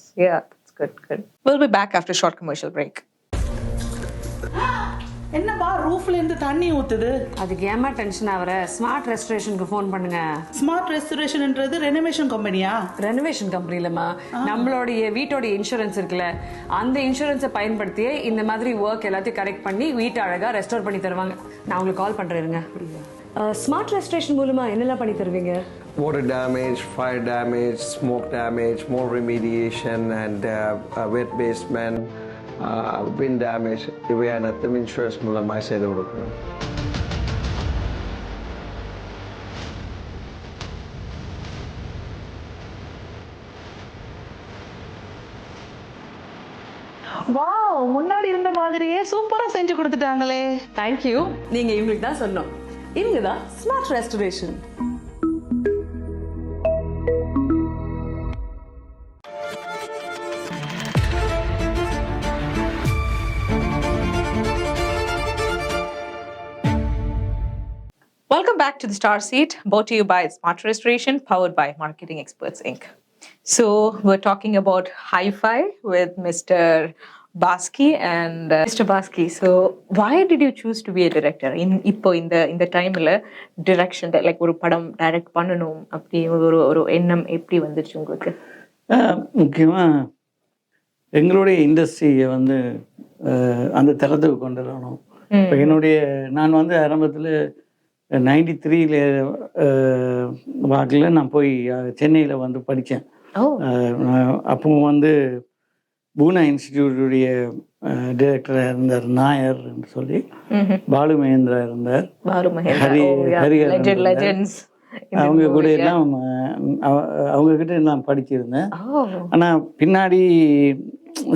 good. We'll be back after a short commercial break. என்னப்பா ரூஃப்ல இருந்து தண்ணி ஊத்துது? அதுக்கு ஏமா டென்ஷன் ஆவற? ஸ்மார்ட் ரெஸ்டரேஷனுக்கு ஃபோன் பண்ணுங்க. ஸ்மார்ட் ரெஸ்டரேஷன்ன்றது ரெனோவேஷன் கம்பெனியா? ரெனோவேஷன் கம்பெனி இல்லம்மா, நம்மளுடைய வீட்டோட இன்சூரன்ஸ் இருக்குல்ல, அந்த இன்சூரன்ஸை பயன்படுத்தியே இந்த மாதிரி ஒர்க் எல்லாத்தையும் கரெக்ட் பண்ணி வீட்டை அழகா ரெஸ்டோர் பண்ணி தருவாங்க. நான் உங்களுக்கு கால் பண்றேங்க. ஸ்மார்ட் ரெஸ்டரேஷன் மூலமா என்னெல்லாம் பண்ணி தருவீங்க? Water damage, fire damage, smoke damage, more remediation, and wet basement, wind damage. ഇവയാനത്തും ഇൻഷുറൻസ് മൂലമായി ചെയ്തു കൊടുക്കുന്നത്. வாவ், முன்னாடி இருந்த மாதிரியே சூப்பரா செஞ்சு கொடுத்துட்டாங்களே. தேங்க்யூ. நீங்க இவங்களுக்கு தான் சொன்னோம். இவங்க தான் smart restoration. Welcome back to the Star Seat, brought to you by Smart Restoration, powered by Marketing Experts Inc. So we're talking about hi-fi with Mr. Baski and Mr. Baski. So why did you choose to be a director? இப்போ இந்த டைம்ல direction like ஒரு படம் direct பண்ணணும் அப்படி ஒரு எண்ணம் எப்படி வந்துருச்சு உங்களுக்கு? முக்கியமாக எங்களுடைய இண்டஸ்ட்ரியை வந்து அந்த தரத்துக்கு கொண்டு வரணும். இப்போ நான் வந்து ஆரம்பத்தில் 93 வாக்கில் நான் போய் சென்னையில் வந்து படித்தேன். அப்போ வந்து பூனா இன்ஸ்டிடியூட்டுடைய டைரக்டராக இருந்தார் நாயர் சொல்லி, பாலு மகேந்திரா இருந்தார், அவங்க கூட எல்லாம் அவங்கக்கிட்ட எல்லாம் படிச்சிருந்தேன். ஆனால் பின்னாடி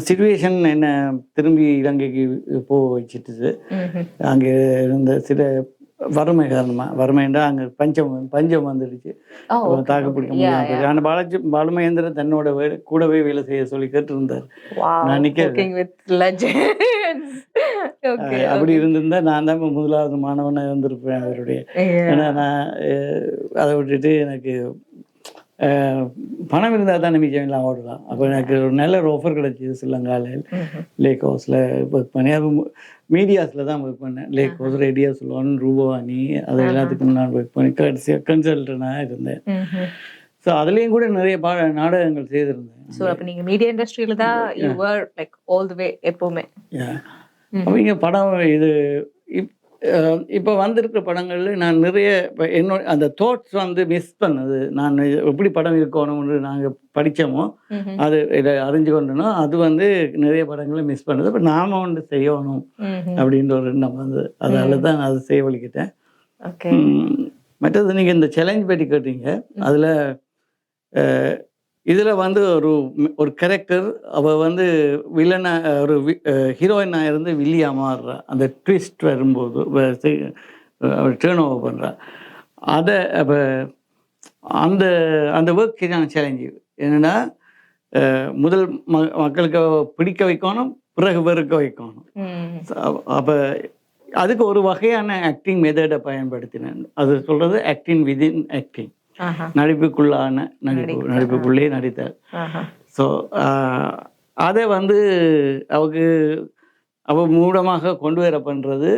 சிச்சுவேஷன் என்ன திரும்பி இலங்கைக்கு போக வச்சுட்டு அங்கே இருந்த சில வறுமை காரணமாக, வறுமைன்றா அங்கே பஞ்சம் வந்துடுச்சு, தாக்கு பிடிக்க முடியாது. ஆனால் பாலுமகேந்திரன் தன்னோட கூடவே வேலை செய்ய சொல்லி கேட்டுருந்தார். நான் அப்படி இருந்திருந்தா நான் தான் முதலாவது மாணவனாக இருந்திருப்பேன் அவருடைய. ஏன்னா நான் அதை விட்டுட்டு எனக்கு பணம் இருந்தால் தான் நிமிஷம் எல்லாம் ஓடலாம். அப்போ எனக்கு ஒரு நல்ல ஒரு ஆஃபர் கிடச்சிது ஸ்ரீலங்காவில், லேக் ஹவுஸில் ஒர்க் பண்ணி. அது மீடியாஸில் தான் ஒர்க் பண்ணேன். லேக் ஹவுஸ், ரேடியோ சொல்லுவான், ரூபவாணி, அது எல்லாத்துக்கும் நான் ஒர்க் பண்ணி கன்சல்டனாக இருந்தேன். ஸோ அதுலேயும் கூட நிறைய நாடகங்கள் செய்திருந்தேன். ஸோ அப்போ நீங்கள் மீடியா இண்டஸ்ட்ரியில் தான் you were like all the way எப்போவுமே? அவங்க படம் இது இப்போ வந்திருக்கிற படங்கள்ல நான் நிறைய இப்போ என்னோட அந்த தாட்ஸ் வந்து மிஸ் பண்ணது. நான் எப்படி படம் இருக்கணும்னு நாங்கள் படித்தோமோ அது இதை அறிஞ்சு கொண்டனோ அது வந்து நிறைய படங்களை மிஸ் பண்ணுது. இப்போ நாம ஒன்று செய்யணும் அப்படின்ற ஒரு எண்ணம் வந்து அதனால தான் அதை செய்ய வலிக்கிட்டேன். ஓகே. மற்றது நீங்கள் இந்த சேலஞ்ச் பற்றி கேட்டீங்க. அதில் இதில் வந்து ஒரு கேரக்டர் அவள் வந்து வில்லனா ஒரு ஹீரோயினாக இருந்து வில்லியா மாறுறா. அந்த ட்விஸ்ட் வரும்போது அவள் டேர்ன் ஓவர் பண்ணுறா. அதை அப்போ அந்த அந்த ஒர்க் நான் சேலஞ்சு என்னென்னா முதல் மக்களுக்கு பிடிக்க வைக்கணும், பிறகு வெறுக்க வைக்கணும். அப்போ அதுக்கு ஒரு வகையான ஆக்டிங் மெத்தடை பயன்படுத்தினேன். அது சொல்கிறது ஆக்டிங் விதின் ஆக்டிங், நடிப்புக்குள்ளான நடிப்புக்குள்ளே நடித்தார். ஸோ அதை வந்து அவ மூலமாக கொண்டு வர பண்ணுறது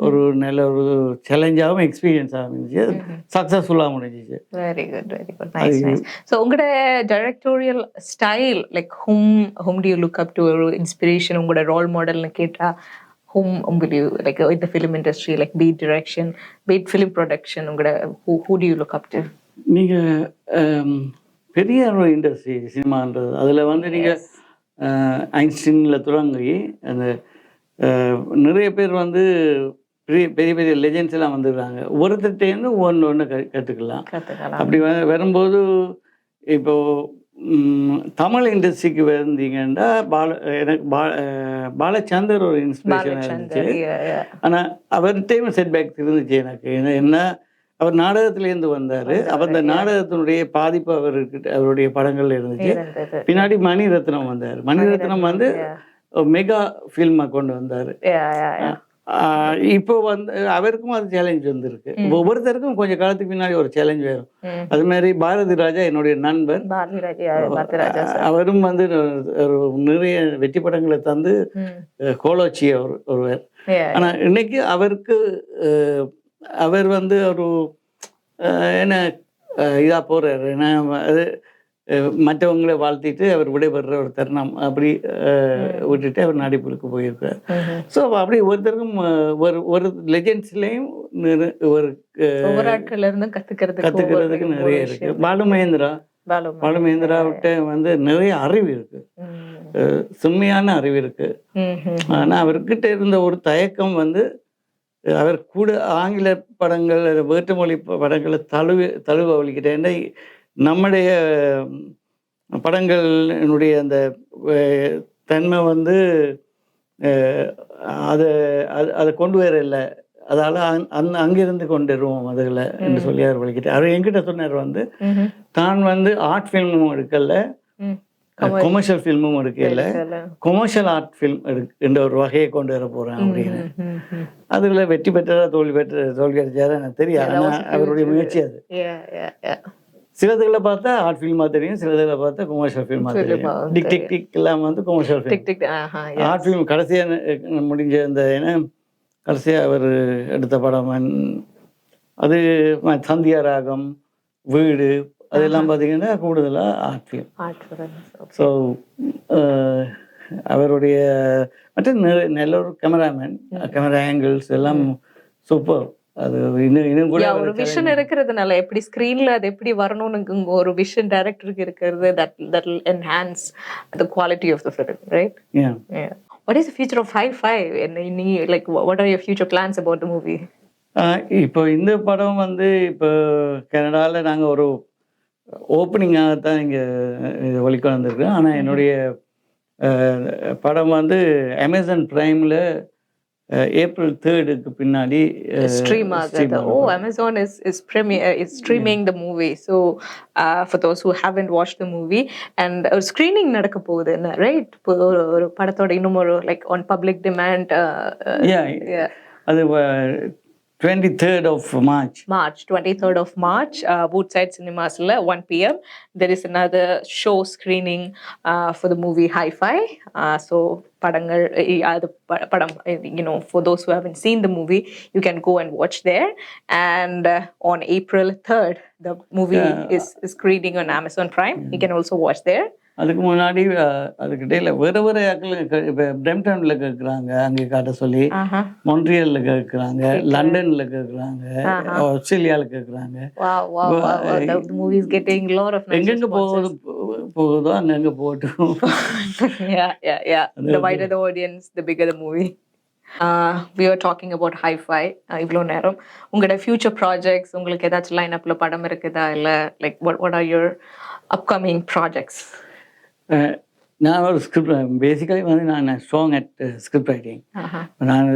ஒரு நல்ல ஒரு சேலஞ்சாகவும் எக்ஸ்பீரியன்ஸாகவும் இருந்துச்சு. சக்ஸஸ்ஃபுல்லாக முடிஞ்சிச்சு. Very good, very good, nice, nice. So உங்களோட directorial style like whom do you look up to ஒரு இன்ஸ்பிரேஷன், உங்களோட ரோல் மாடல்னு கேட்டால் whom will you like in the film industry, like be it direction, be it film production, who do you look up to? நீங்கள் பெரிய ஒரு industry சினிமான்றது அதில் வந்து நீங்கள் ஐன்ஸ்டீனில் தொடங்கி அந்த நிறைய பேர் வந்து பெரிய பெரிய பெரிய லெஜெண்ட்ஸ் எல்லாம் வந்துடுறாங்க. ஒருத்தர்கிட்டேருந்து ஒன்று கற்றுக்கலாம். அப்படி வரும்போது இப்போது தமிழ் இண்டஸ்ட்ரிக்கு வந்தீங்கன்னா எனக்கு பாலச்சந்தர் ஒரு இன்ஸ்பிரேஷனாக இருந்துச்சு. ஆனால் அவர்கிட்டையும் செட்பேக் இருந்துச்சு எனக்கு. என்ன அவர் நாடகத்திலேருந்து வந்தார். அவர் அந்த நாடகத்தினுடைய பாதிப்பு அவருடைய படங்கள்ல இருந்துச்சு. பின்னாடி மணிரத்னம் வந்தார். மணிரத்னம் வந்து மெகா ஃபில்மை கொண்டு வந்தார். இப்போ வந்து அவருக்கும் அது சேலஞ்ச் வந்திருக்கு. ஒவ்வொருத்தருக்கும் கொஞ்சம் காலத்துக்கு பின்னாடி ஒரு சேலஞ்ச் வரும். அது மாதிரி பாரதி ராஜா என்னுடைய நண்பர், அவரும் வந்து ஒரு நிறைய வெற்றி படங்களை தந்து கோலோச்சி ஒருவர். ஆனா இன்னைக்கு அவர் வந்து ஒரு என்ன இதா போறாரு, ஏன்னா அது மற்றவங்களை வாழ்த்திட்டு அவர் விடைபெற ஒரு தருணம் அப்படி விட்டுட்டு அவர் நடிப்புக்கு போயிருக்கார். ஸோ அப்படி ஒருத்தருக்கும் ஒரு லெஜெண்ட்ஸ்லேயும் ஒரு கற்றுக்கிறதுக்கு நிறைய இருக்கு. பாலுமகேந்திராவிட்ட வந்து நிறைய அறிவு இருக்கு, செம்மையான அறிவு இருக்கு. ஆனால் அவர்கிட்ட இருந்த ஒரு தயக்கம் வந்து அவர் கூட ஆங்கில படங்கள் வேற்றுமொழி படங்களை தழுவ வலிக்கிட்டேன். நம்முடைய படங்களினுடைய அந்த தன்மை வந்து அதை கொண்டு வர இல்லை, அதால் அங்கிருந்து கொண்டு வருவோம் அதில் என்று சொல்லி அவர் வலிக்கிட்டார். அவர் என்கிட்ட சொன்னார் வந்து தான் வந்து ஆர்ட் ஃபில்மும் எடுக்கல, கொமர்ஷியல் ஃபில்மும் எடுக்கல, கொமர்ஷியல் ஆர்ட் ஃபில்ம் என்ற ஒரு வகையை கொண்டு வர போகிறேன் அப்படின்னு. அதில் வெற்றி பெற்றதா தோல்வி அடைச்சாரா எனக்கு தெரியாது. ஆனால் அவருடைய முயற்சி அது. சிலதுகளை பார்த்தா ஆர்ட் ஃபில்மாக தெரியும், சிலதுகளை பார்த்தா கொமர்ஷியல் ஃபில்மாக தெரியும். டிக் எல்லாம் வந்து கொமர்ஷியல் ஃபில்ம். ஆர்ட் ஃபில்ம் கடைசியாக முடிஞ்ச அந்த ஏன்னா கடைசியாக அவர் எடுத்த படம் அது சந்தியா ராகம், வீடு, அதெல்லாம் பார்த்தீங்கன்னா கூடுதலாக ஆர்ட் ஃபில்ம். ஸோ அவருடைய மற்ற நல்ல ஒரு கேமரா ஆங்கிள்ஸ் எல்லாம் சூப்பர். அது இன்னும் கூட ஒரு விஷன் இருக்கிறதுனால எப்படி ஸ்கிரீன்ல அது எப்படி வரணும்னு ஒரு விஷன் டைரக்டருக்கு இருக்கிறது that will enhance the quality of the film, right? Yeah. What is the future of Hi-Fi? And like what are your future plans about the movie? இப்போ இந்த படம் வந்து இப்போ கனடாவில் நாங்கள் ஒரு ஓப்பனிங்காக தான் இங்கே ஒளிக்கொண்டு வந்திருக்கோம். ஆனால் என்னுடைய படம் வந்து அமேசான் பிரைமில் April 3rd பின்னாடி stream ஆகுது. Amazon is streaming the movie. So for those who haven't watched the movie, and ஒரு screening நடக்க போகுது, right? ஒரு படத்தோட இன்னும் ஒரு like on public demand. அது 23rd of March. 23rd of March, Woodside Cinemas 1 p.m. There is another show screening for the movie Hi-Fi. So padangal padam, for those who haven't seen the movie, you can go and watch there. And on April 3rd, the movie is screening on Amazon Prime. You can also watch there. அதுக்கு முன்னாடி அதுக்கு இடையில வேறு வேறு ஆக்கள் இப்போ பிரம்டனில் கேட்குறாங்க, அங்கே காட்ட சொல்லி, மொன்ட்ரியலில் கேட்குறாங்க, லண்டனில் கேட்குறாங்க, ஆஸ்திரேலியாவில் கேட்குறாங்க. எங்கெங்கே போகுதோ அங்கங்கே போகட்டும். The wider the audience, the bigger the movie. We were talking about hi-fi இவ்வளோ நேரம். உங்களோட ஃபியூச்சர் ப்ராஜெக்ட்ஸ், உங்களுக்கு ஏதாச்சும் லைன் அப்ல படம் இருக்குதா, இல்லை like what are your upcoming projects? நான் ஒரு ஸ்கிரிப்ட் பேசிக்கலி வந்து நான் ஸ்ட்ராங் அட் ஸ்கிரிப்ட் ரைட்டிங். நான்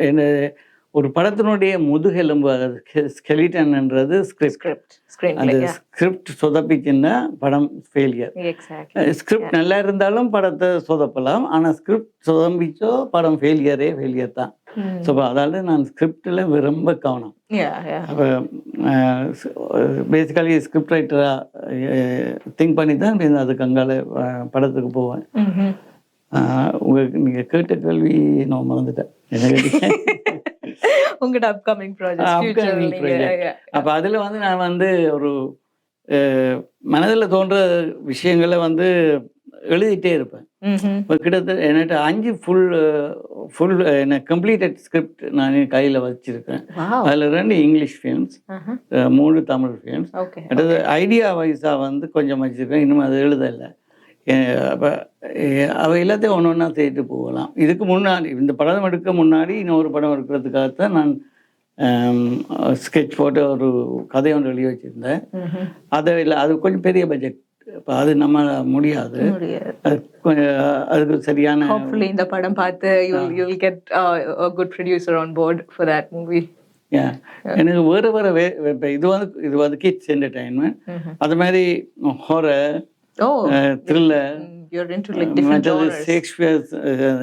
என்ன ஒரு படத்தினுடைய முதுகெலும்பு ஸ்கெலிட்டன்ன்றது ஸ்கிரிப்ட். அந்த ஸ்கிரிப்ட் சொதப்பிச்சுன்னா படம் ஃபெயிலியர். ஸ்கிரிப்ட் நல்லா இருந்தாலும் படத்தை சொதப்பலாம், ஆனால் ஸ்கிரிப்ட் சொதம்பிச்சோ படம் ஃபெயிலியர் தான். ஸோ அதாவது நான் ஸ்கிரிப்டில் ரொம்ப கவனம். அப்போ பேசிக்கலி ஸ்கிரிப்ட் ரைட்டராக திங்க் பண்ணி தான் அதுக்கு அங்கால படத்துக்கு போவேன். உங்களுக்கு நீங்கள் கேட்ட கேள்வி நான் மறந்துட்டேன். உங்களோட அப்கமிங் ப்ராஜெக்ட். அப்போ அதில் வந்து நான் வந்து ஒரு மனதில் தோன்ற விஷயங்களை வந்து எழுதிட்டே இருப்பேன். இப்போ கிட்டத்தட்ட என்கிட்ட 5 ஃபுல் என்ன கம்ப்ளீட்டட் ஸ்கிரிப்ட் நான் கையில் வச்சுருக்கேன். அதில் 2 இங்கிலீஷ் ஃபிலிம்ஸ், 3 தமிழ் ஃபிலிம்ஸ். அடுத்தது ஐடியா வைஸாக வந்து கொஞ்சம் வச்சுருக்கேன், இன்னும் அது எழுதலை. அப்போ அவை எல்லாத்தையும் ஒன்று ஒன்றா சேர்த்து போகலாம். இதுக்கு முன்னாடி இந்த படம் எடுக்க முன்னாடி இன்னொரு படம் எடுக்கிறதுக்காகத்தான் நான் ஸ்கெட்ச் போட்டு ஒரு கதை ஒன்று எழுதி வச்சுருந்தேன். அதை இல்லை, அது கொஞ்சம் பெரிய பட்ஜெட். இப்போ அது நம்ம முடியாது, அதுக்கு சரியான. Hopefully இந்த படம் பார்த்து you'll get a good producer on board for that movie. எனக்கு வேறு இது வந்து கிட்ஸ் என்டர்டைன்மெண்ட், அது மாதிரி horror, thriller, Shakespeare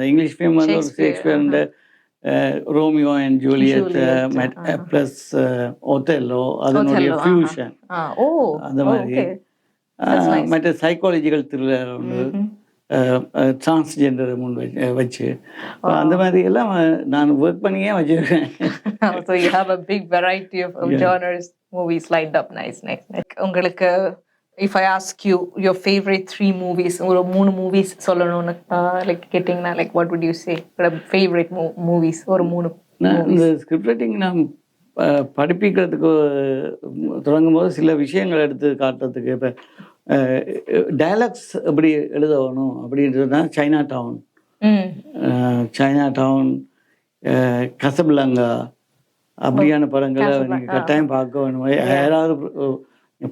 English film வந்து ஒரு Shakespeare Romeo and Juliet plus Othello அதனுடைய ஃபியூஷன், அந்த மாதிரி. மற்ற சைக்காலஜிக்கல் த்ரில்லர் ஒன்று, டிரான்ஸ்ஜெண்டரை வச்சு அந்த மாதிரி எல்லாம் நான் ஒர்க் பண்ணியே வச்சிருக்கேன். So you have a big variety of genres, movies lined up. Nice. உங்களுக்கு if I ask you your favorite 3 movies, ஒரு 3 movies சொல்லணும்னு like கேட்டிங்கன்னா, like what would you say? Your favorite movies ஒரு 3. இந்த ஸ்கிரிப்ட் ரைட்டிங் நான் படிப்பிக்கிறதுக்கு தொடங்கும் போது சில விஷயங்கள் எடுத்து காட்டுறதுக்கு, இப்போ டயலாக்ஸ் எப்படி எழுதணும் அப்படின்றதுனா சைனா டவுன், கசப்லாங்கா அப்படியான படங்களை நீங்கள் கட்டாயம் பார்க்க வேணும். யாராவது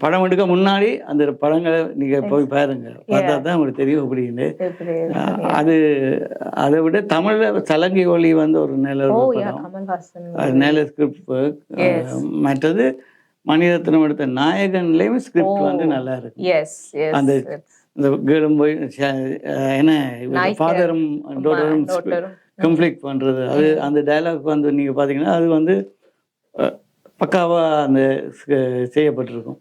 படம் எடுக்க முன்னாடி அந்த படங்களை நீங்கள் போய் பாருங்க, பார்த்தா தான் உங்களுக்கு தெரியும் அப்படின்னு. அதை விட தமிழில் சலங்கை ஒளி வந்து ஒரு நல்ல நல்ல ஸ்கிரிப்ட் ஒர்க். மற்றது மணிரத்னம் எடுத்த நாயகன்லேயும் ஸ்கிரிப்ட் வந்து நல்லா இருக்கு. அந்த கேளும் போய் என்ன ஃபாதரும் டாட்டரும் கன்ஃப்ளிக்ட் பண்ணுறது, அது அந்த டைலாக் வந்து நீங்கள் பார்த்தீங்கன்னா அது வந்து பக்காவாக அந்த செய்யப்பட்டிருக்கும்.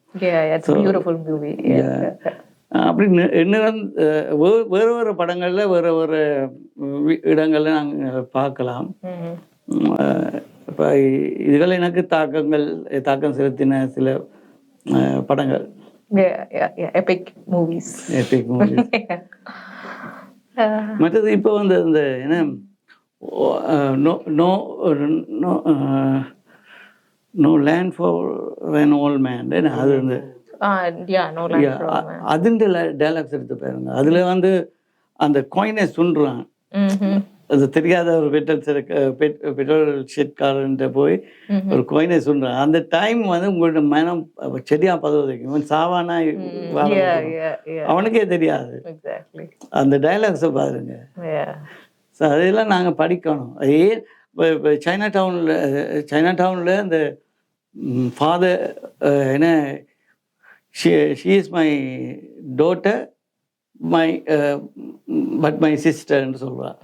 அப்படி வேறு வேறு படங்களில் வேறு இடங்களில் நாங்கள் பார்க்கலாம். இப்போ இதுகள் எனக்கு தாக்கம் செலுத்தின சில படங்கள். Epic movies. மற்றது இப்போ வந்து இந்த என்ன no land for an old man, அது வந்து அதுன்ற டைலாக்ஸ் எடுத்து பாருங்க. அதில் வந்து அந்த காயினை சுன்றான், அது தெரியாத ஒரு பெட்ரோல் ஷெட்காரன்ட்ட போய் ஒரு காயினை சுன்றான். அந்த டைம் வந்து உங்களோட மனம் செடியா பதவிக்கும் சாவானா அவனுக்கே தெரியாது. அந்த டைலாக்ஸை பாருங்க. ஸோ அதெல்லாம் நாங்கள் படிக்கணும். இப்போ சைனா டவுனில் அந்த ஃபாதர் என்ன she is my daughter but my சிஸ்டர்ன்னு சொல்லுவாள்.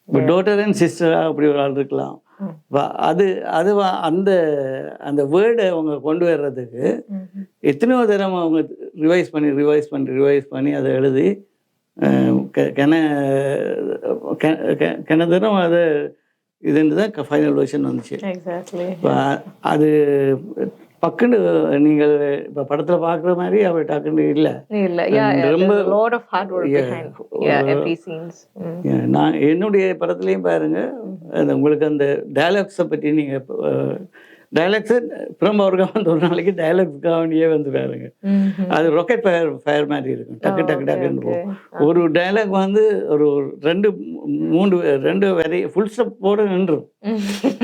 இப்போ டாட்டர் அண்ட் சிஸ்டராக அப்படி ஒரு ஆள் இருக்கலாம். அது அந்த அந்த வேர்டை அவங்க கொண்டு வர்றதுக்கு எத்தனையோ தரம் அவங்க ரிவைஸ் பண்ணி அதை எழுதி கிணத்தரம் அதை இதுன்னு தான் ஃபைனல் வெர்ஷன் வந்துச்சு. அது பக்குன்னு நீங்கள் இப்போ படத்தில் பார்க்குற மாதிரி அவர் டக்குன்னு இல்லை. ரொம்ப நான் என்னுடைய படத்துலையும் பாருங்க, உங்களுக்கு அந்த டயலாக்ஸை பற்றி நீங்கள் டைலாக்ஸு பிரம்ம அவர்கள் வந்து ஒரு நாளைக்கு டைலாக்ஸ்க்காகவே வந்து பாருங்க, அது ராக்கெட் ஃபயர் மாதிரி இருக்கும். டக்கு டக்கு டக்குன்னு போகும். ஒரு டைலாக் வந்து ஒரு 2 வரி ஃபுல் ஸ்டாப் போட நின்றும்,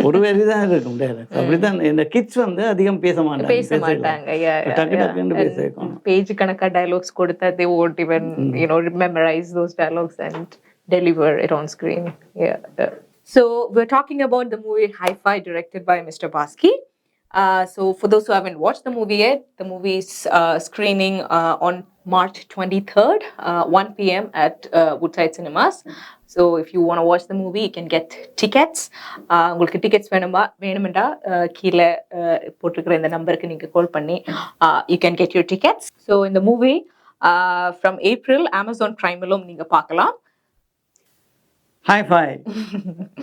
ஒரு வரி தான் இருக்கும் டைலாக். அப்படிதான் இந்த கிட்ஸ் வந்து அதிகம் பேச மாட்டாங்க, டக்கு டக்குன்னு பேச வைக்கணும். பேஜ் கணக்கா டயலாக்ஸ் கொடுத்தா they won't even memorize those dialogues and deliver it on screen. So we're talking about the movie Hi-Fi, directed by Mr. Baski. So for those who haven't watched the movie yet, the movie is screening on March 23rd, 1 p.m. at Woodside Cinemas. So if you want to watch the movie, you can get tickets. உங்களுக்கு tickets வேணுமெண்டா கீழே போட்டுக்கிற இந்த நம்பருக்கு நீங்க கால் பண்ணி you can get your tickets. So in the movie from April, Amazon Prime-லும் நீங்க பார்க்கலாம். Hi-Fi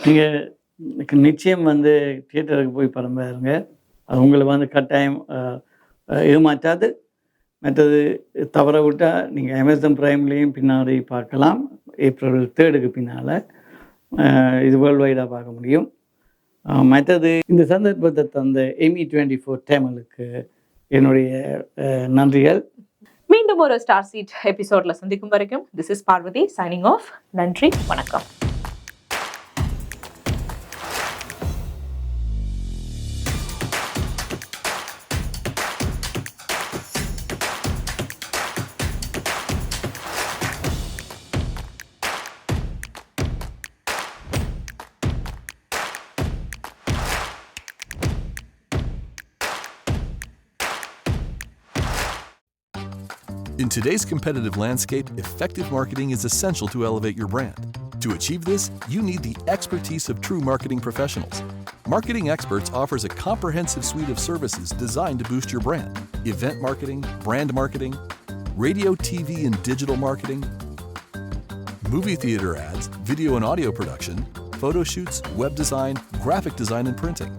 நீங்கள் நிச்சயம் வந்து தியேட்டருக்கு போய் படம் பாருங்க. உங்களை வந்து கட்டாயம் ஏமாற்றாது. மற்றது தவற விட்டால் நீங்கள் அமேசான் ப்ரைம்லேயும் பின்னாடி பார்க்கலாம். April 3rd பின்னால் இது வேர்ல்டு வைடாக பார்க்க முடியும். மற்றது இந்த சந்தர்ப்பத்தை தந்த ME24 தமிழுக்கு என்னுடைய நன்றிகள். மீண்டும் ஒரு ஸ்டார் சீட் எபிசோட்ல சந்திக்கும் வரைக்கும் this is Parvathi signing off. நன்றி, வணக்கம். In today's competitive landscape, effective marketing is essential to elevate your brand. To achieve this, you need the expertise of true marketing professionals. Marketing Experts offers a comprehensive suite of services designed to boost your brand: event marketing, brand marketing, radio, TV, and digital marketing, movie theater ads, video and audio production, photo shoots, web design, graphic design, and printing.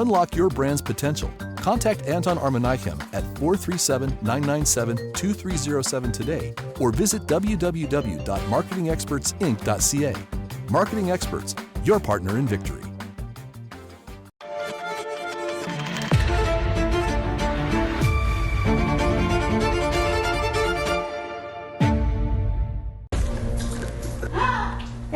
Unlock your brand's potential. Contact Anton Armanayam at 437-997-2307 today or visit www.marketingexpertsinc.ca. Marketing Experts, your partner in victory.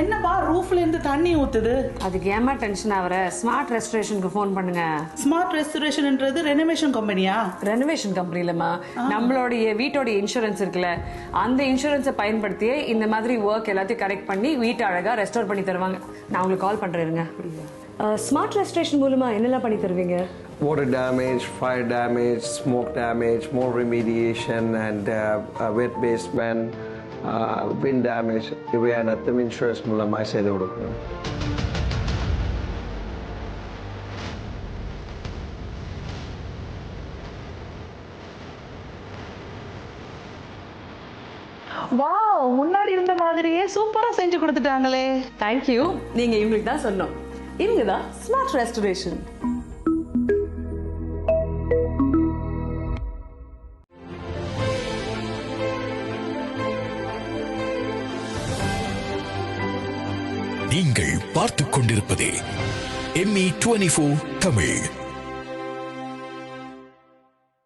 என்னப்பா ரூஃப்ல இருந்து தண்ணி ஊத்துது? அதுக்கு ஏமா tension ஆவற? Smart ரெஸ்டரேஷனுக்கு phone பண்ணுங்க. Smart ரெஸ்டரேஷன்ன்றது renovation கம்பெனியா? Renovation company இல்லம்மா, நம்மளுடைய வீட்டோட இன்சூரன்ஸ் இருக்குல்ல, அந்த இன்சூரன்ஸை பயன்படுத்தியே இந்த மாதிரி ஒர்க் எல்லாத்தையும் கரெக்ட் பண்ணி வீட்டை அழகா ரெஸ்டோர் பண்ணி தருவாங்க. நான் உங்களுக்கு கால் பண்றேங்க. ஸ்மார்ட் ரெஸ்டரேஷன் மூலமா என்னெல்லாம் பண்ணி தருவீங்க? Water damage, fire damage, smoke damage, more remediation and wet basement, wind damage, இவையான இன்சூரன்ஸ் மூலமாக செய்து கொடுக்கணும். வாவ், முன்னாடி இருந்த மாதிரியே சூப்பரா செஞ்சு கொடுத்துட்டாங்களே. தேங்க்யூ. நீங்க இவங்களுக்கு தான் சொன்னோம். இவங்க தான் ஸ்மார்ட் ரெஸ்டரேஷன். நீங்கள் பார்த்துக் கொண்டிருப்பது ME24 தமிழ்.